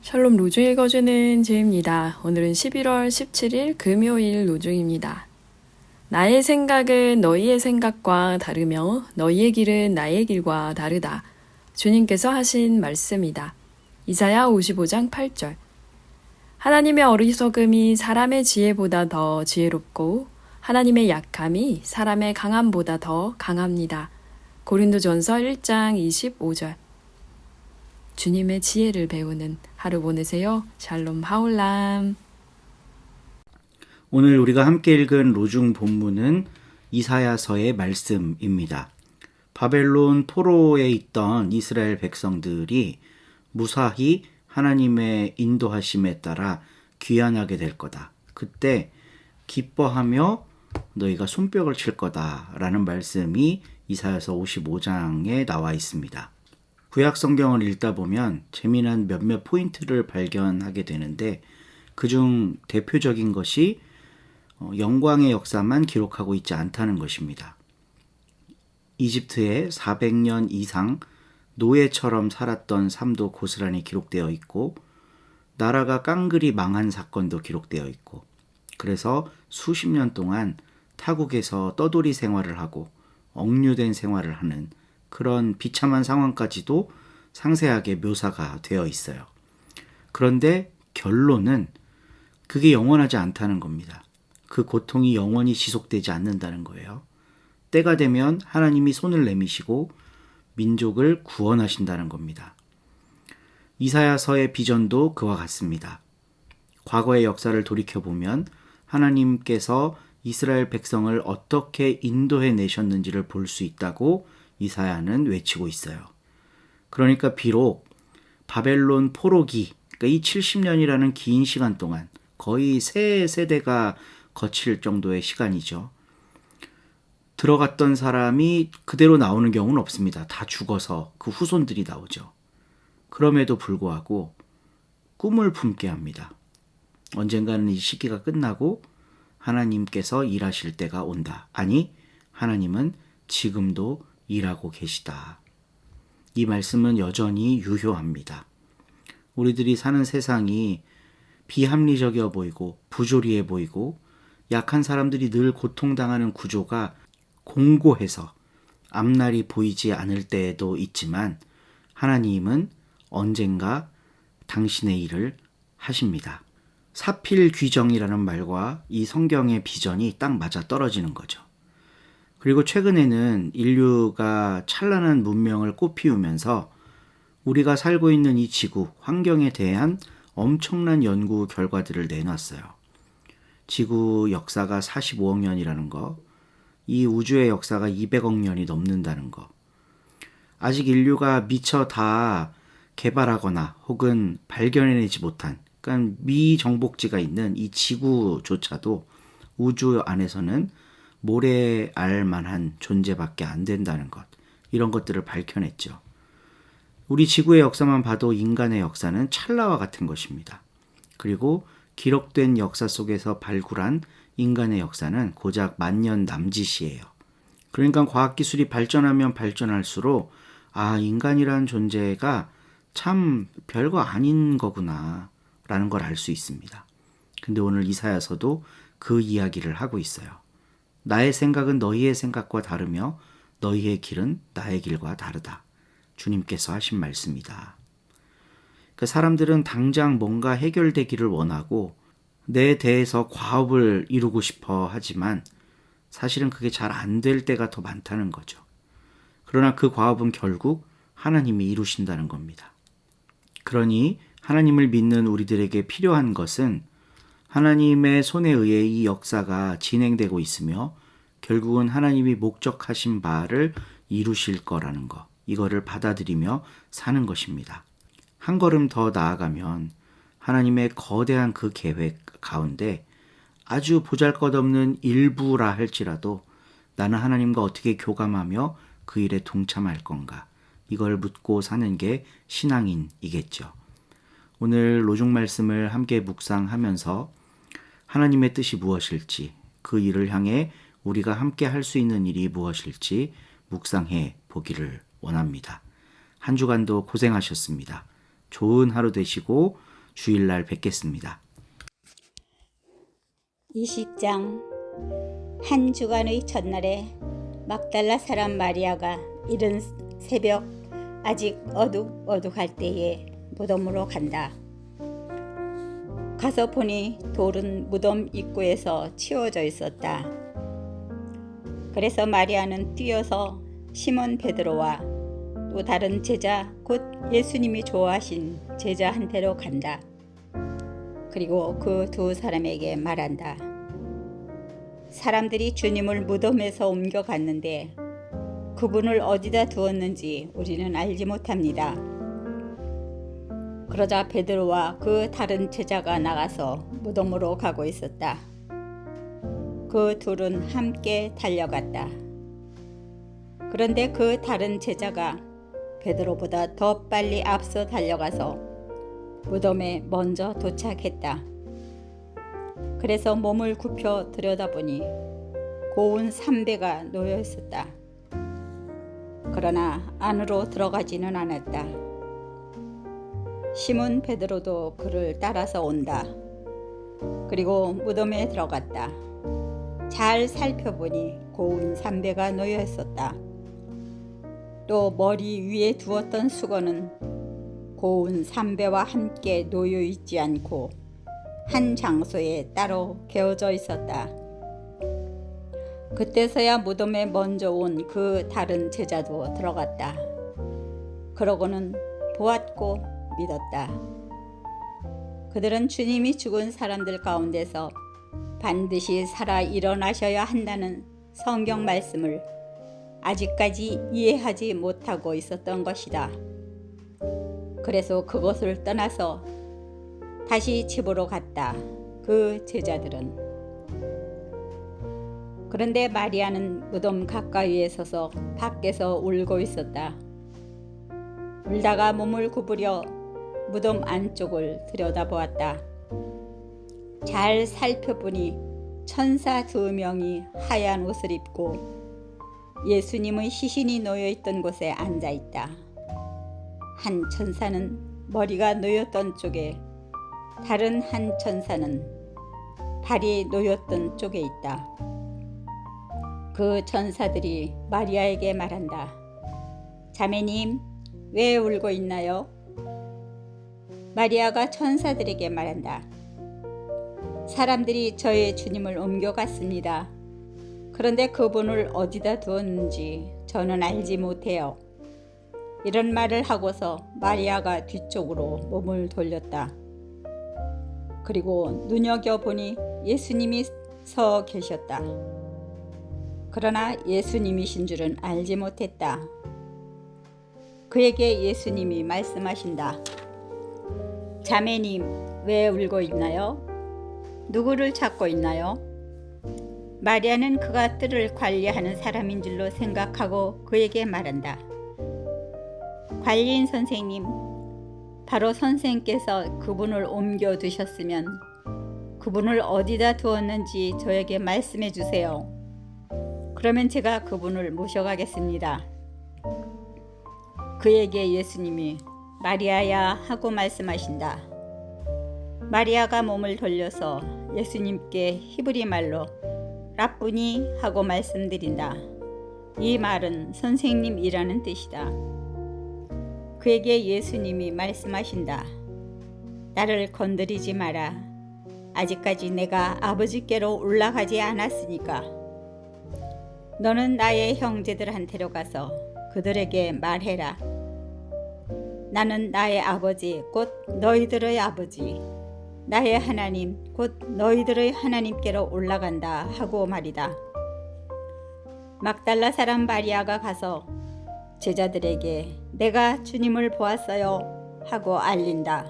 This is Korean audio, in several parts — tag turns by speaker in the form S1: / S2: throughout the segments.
S1: 샬롬 로중 읽어주는 제입니다. 오늘은 11월 17일 금요일 로중입니다. 나의 생각은 너희의 생각과 다르며 너희의 길은 나의 길과 다르다. 주님께서 하신 말씀이다. 이사야 55장 8절. 하나님의 어리석음이 사람의 지혜보다 더 지혜롭고 하나님의 약함이 사람의 강함보다 더 강합니다. 고린도전서 1장 25절. 주님의 지혜를 배우는 하루 보내세요. 샬롬 하올람.
S2: 오늘 우리가 함께 읽은 로중 본문은 이사야서의 말씀입니다. 바벨론 포로에 있던 이스라엘 백성들이 무사히 하나님의 인도하심에 따라 귀환하게 될 거다. 그때 기뻐하며 너희가 손뼉을 칠 거다라는 말씀이 이사야서 55장에 나와 있습니다. 구약 성경을 읽다 보면 재미난 몇몇 포인트를 발견하게 되는데 그중 대표적인 것이 영광의 역사만 기록하고 있지 않다는 것입니다. 이집트에 400년 이상 노예처럼 살았던 삶도 고스란히 기록되어 있고 나라가 깡그리 망한 사건도 기록되어 있고 그래서 수십 년 동안 타국에서 떠돌이 생활을 하고 억류된 생활을 하는 그런 비참한 상황까지도 상세하게 묘사가 되어 있어요. 그런데 결론은 그게 영원하지 않다는 겁니다. 그 고통이 영원히 지속되지 않는다는 거예요. 때가 되면 하나님이 손을 내미시고 민족을 구원하신다는 겁니다. 이사야서의 비전도 그와 같습니다. 과거의 역사를 돌이켜보면 하나님께서 이스라엘 백성을 어떻게 인도해 내셨는지를 볼 수 있다고 이사야는 외치고 있어요. 그러니까 비록 바벨론 포로기, 그러니까 이 70년이라는 긴 시간 동안 거의 세 세대가 거칠 정도의 시간이죠. 들어갔던 사람이 그대로 나오는 경우는 없습니다. 다 죽어서 그 후손들이 나오죠. 그럼에도 불구하고 꿈을 품게 합니다. 언젠가는 이 시기가 끝나고 하나님께서 일하실 때가 온다. 아니, 하나님은 지금도 일하고 계시다. 이 말씀은 여전히 유효합니다. 우리들이 사는 세상이 비합리적이어 보이고 부조리해 보이고 약한 사람들이 늘 고통당하는 구조가 공고해서 앞날이 보이지 않을 때도 있지만 하나님은 언젠가 당신의 일을 하십니다. 사필귀정이라는 말과 이 성경의 비전이 딱 맞아 떨어지는 거죠. 그리고 최근에는 인류가 찬란한 문명을 꽃피우면서 우리가 살고 있는 이 지구, 환경에 대한 엄청난 연구 결과들을 내놨어요. 지구 역사가 45억 년이라는 거, 이 우주의 역사가 200억 년이 넘는다는 거, 아직 인류가 미처 다 개발하거나 혹은 발견해내지 못한, 그러니까 미정복지가 있는 이 지구조차도 우주 안에서는 모래알 만한 존재밖에 안 된다는 것, 이런 것들을 밝혀냈죠. 우리 지구의 역사만 봐도 인간의 역사는 찰나와 같은 것입니다. 그리고 기록된 역사 속에서 발굴한 인간의 역사는 고작 만년 남짓이에요. 그러니까 과학기술이 발전하면 발전할수록 인간이란 존재가 참 별거 아닌 거구나 라는 걸 알 수 있습니다. 근데 오늘 이사야서도 그 이야기를 하고 있어요. 나의 생각은 너희의 생각과 다르며 너희의 길은 나의 길과 다르다. 주님께서 하신 말씀이다. 그 사람들은 당장 뭔가 해결되기를 원하고 내 대해서 과업을 이루고 싶어 하지만 사실은 그게 잘 안 될 때가 더 많다는 거죠. 그러나 그 과업은 결국 하나님이 이루신다는 겁니다. 그러니 하나님을 믿는 우리들에게 필요한 것은 하나님의 손에 의해 이 역사가 진행되고 있으며 결국은 하나님이 목적하신 바를 이루실 거라는 것, 이거를 받아들이며 사는 것입니다. 한 걸음 더 나아가면 하나님의 거대한 그 계획 가운데 아주 보잘것없는 일부라 할지라도 나는 하나님과 어떻게 교감하며 그 일에 동참할 건가, 이걸 묻고 사는 게 신앙인이겠죠. 오늘 로중 말씀을 함께 묵상하면서 하나님의 뜻이 무엇일지, 그 일을 향해 우리가 함께 할 수 있는 일이 무엇일지 묵상해 보기를 원합니다. 한 주간도 고생하셨습니다. 좋은 하루 되시고 주일날 뵙겠습니다.
S3: 20장. 한 주간의 첫날에 막달라 사람 마리아가 이른 새벽 아직 어둑어둑할 때에 무덤으로 간다. 가서 보니 돌은 무덤 입구에서 치워져 있었다. 그래서 마리아는 뛰어서 시몬 베드로와 또 다른 제자 곧 예수님이 좋아하신 제자한테로 간다. 그리고 그 두 사람에게 말한다. 사람들이 주님을 무덤에서 옮겨갔는데 그분을 어디다 두었는지 우리는 알지 못합니다. 그러자 베드로와 그 다른 제자가 나가서 무덤으로 가고 있었다. 그 둘은 함께 달려갔다. 그런데 그 다른 제자가 베드로보다 더 빨리 앞서 달려가서 무덤에 먼저 도착했다. 그래서 몸을 굽혀 들여다보니 고운 삼배가 놓여 있었다. 그러나 안으로 들어가지는 않았다. 시몬 베드로도 그를 따라서 온다. 그리고 무덤에 들어갔다. 잘 살펴보니 고운 삼배가 놓여 있었다. 또 머리 위에 두었던 수건은 고운 삼배와 함께 놓여 있지 않고 한 장소에 따로 개어져 있었다. 그때서야 무덤에 먼저 온 그 다른 제자도 들어갔다. 그러고는 보았고 믿었다. 그들은 주님이 죽은 사람들 가운데서 반드시 살아 일어나셔야 한다는 성경 말씀을 아직까지 이해하지 못하고 있었던 것이다. 그래서 그것을 떠나서 다시 집으로 갔다. 그 제자들은. 그런데 마리아는 무덤 가까이에 서서 밖에서 울고 있었다. 울다가 몸을 구부려 무덤 안쪽을 들여다보았다. 잘 살펴보니 천사 2명이 하얀 옷을 입고 예수님의 시신이 놓여있던 곳에 앉아있다. 한 천사는 머리가 놓였던 쪽에, 다른 한 천사는 발이 놓였던 쪽에 있다. 그 천사들이 마리아에게 말한다. 자매님, 왜 울고 있나요? 마리아가 천사들에게 말한다. 사람들이 저의 주님을 옮겨갔습니다. 그런데 그분을 어디다 두었는지 저는 알지 못해요. 이런 말을 하고서 마리아가 뒤쪽으로 몸을 돌렸다. 그리고 눈여겨보니 예수님이 서 계셨다. 그러나 예수님이신 줄은 알지 못했다. 그에게 예수님이 말씀하신다. 자매님, 왜 울고 있나요? 누구를 찾고 있나요? 마리아는 그가 뜰을 관리하는 사람인 줄로 생각하고 그에게 말한다. 관리인 선생님, 바로 선생께서 그분을 옮겨 두셨으면 그분을 어디다 두었는지 저에게 말씀해 주세요. 그러면 제가 그분을 모셔가겠습니다. 그에게 예수님이 마리아야 하고 말씀하신다. 마리아가 몸을 돌려서 예수님께 히브리 말로 라쁘니 하고 말씀드린다. 이 말은 선생님이라는 뜻이다. 그에게 예수님이 말씀하신다. 나를 건드리지 마라. 아직까지 내가 아버지께로 올라가지 않았으니까. 너는 나의 형제들한테로 가서 그들에게 말해라. 나는 나의 아버지 곧 너희들의 아버지, 나의 하나님 곧 너희들의 하나님께로 올라간다 하고 말이다. 막달라 사람 마리아가 가서 제자들에게 내가 주님을 보았어요 하고 알린다.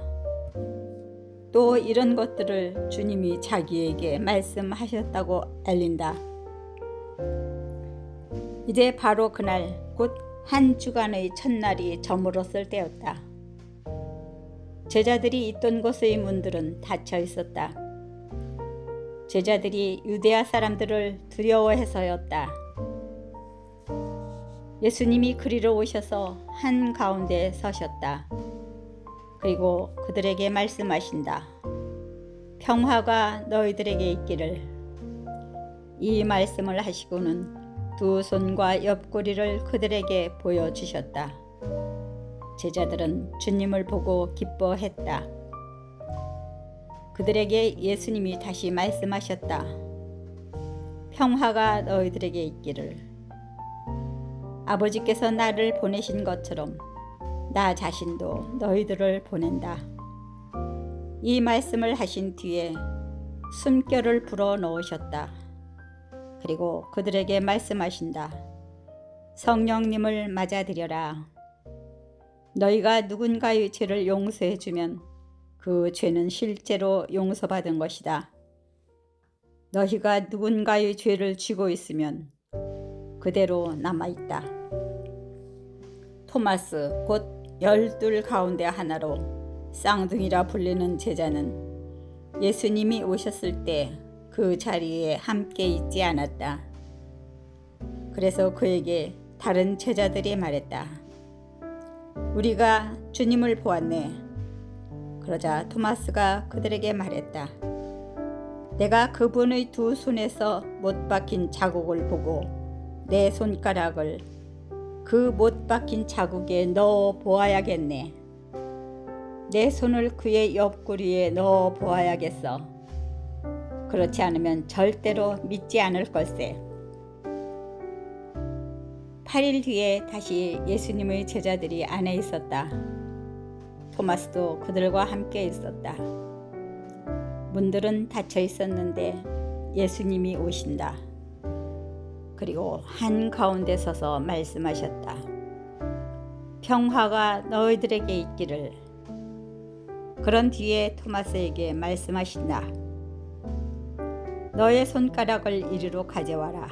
S3: 또 이런 것들을 주님이 자기에게 말씀하셨다고 알린다. 이제 바로 그날 곧 한 주간의 첫날이 저물었을 때였다. 제자들이 있던 곳의 문들은 닫혀 있었다. 제자들이 유대아 사람들을 두려워해서였다. 예수님이 그리로 오셔서 한 가운데 서셨다. 그리고 그들에게 말씀하신다. 평화가 너희들에게 있기를. 이 말씀을 하시고는 두 손과 옆구리를 그들에게 보여주셨다. 제자들은 주님을 보고 기뻐했다. 그들에게 예수님이 다시 말씀하셨다. 평화가 너희들에게 있기를. 아버지께서 나를 보내신 것처럼 나 자신도 너희들을 보낸다. 이 말씀을 하신 뒤에 숨결을 불어 넣으셨다. 그리고 그들에게 말씀하신다. 성령님을 맞아들여라. 너희가 누군가의 죄를 용서해 주면 그 죄는 실제로 용서받은 것이다. 너희가 누군가의 죄를 쥐고 있으면 그대로 남아있다. 토마스 곧 12 가운데 하나로 쌍둥이라 불리는 제자는 예수님이 오셨을 때 그 자리에 함께 있지 않았다. 그래서 그에게 다른 제자들이 말했다. 우리가 주님을 보았네. 그러자 토마스가 그들에게 말했다. 내가 그분의 두 손에서 못 박힌 자국을 보고 내 손가락을 그 못 박힌 자국에 넣어 보아야겠네. 내 손을 그의 옆구리에 넣어 보아야겠어. 그렇지 않으면 절대로 믿지 않을 걸세. 8일 뒤에 다시 예수님의 제자들이 안에 있었다. 토마스도 그들과 함께 있었다. 문들은 닫혀 있었는데 예수님이 오신다. 그리고 한가운데 서서 말씀하셨다. 평화가 너희들에게 있기를. 그런 뒤에 토마스에게 말씀하신다. 너의 손가락을 이리로 가져와라.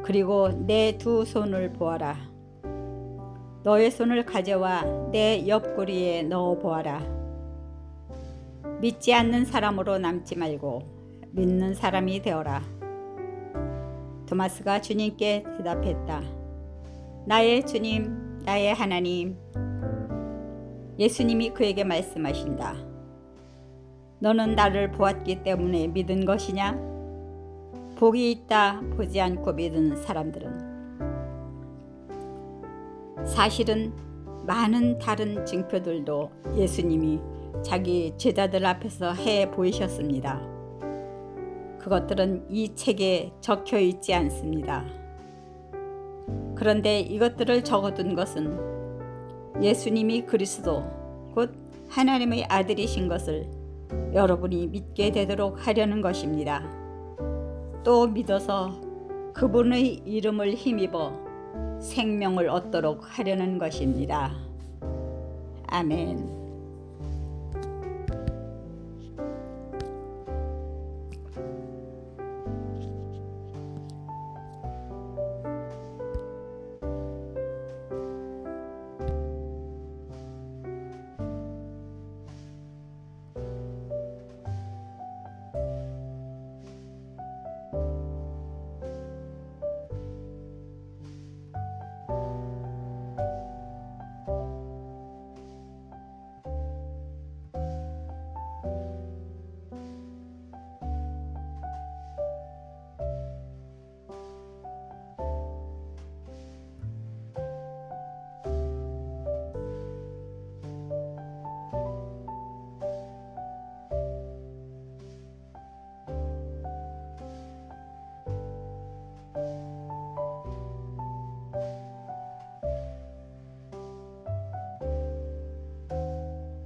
S3: 그리고 내 두 손을 보아라. 너의 손을 가져와 내 옆구리에 넣어 보아라. 믿지 않는 사람으로 남지 말고 믿는 사람이 되어라. 토마스가 주님께 대답했다. 나의 주님, 나의 하나님. 예수님이 그에게 말씀하신다. 너는 나를 보았기 때문에 믿은 것이냐? 복이 있다 보지 않고 믿은 사람들은. 사실은 많은 다른 증표들도 예수님이 자기 제자들 앞에서 해 보이셨습니다. 그것들은 이 책에 적혀 있지 않습니다. 그런데 이것들을 적어둔 것은 예수님이 그리스도 곧 하나님의 아들이신 것을 여러분이 믿게 되도록 하려는 것입니다. 또 믿어서 그분의 이름을 힘입어 생명을 얻도록 하려는 것입니다. 아멘.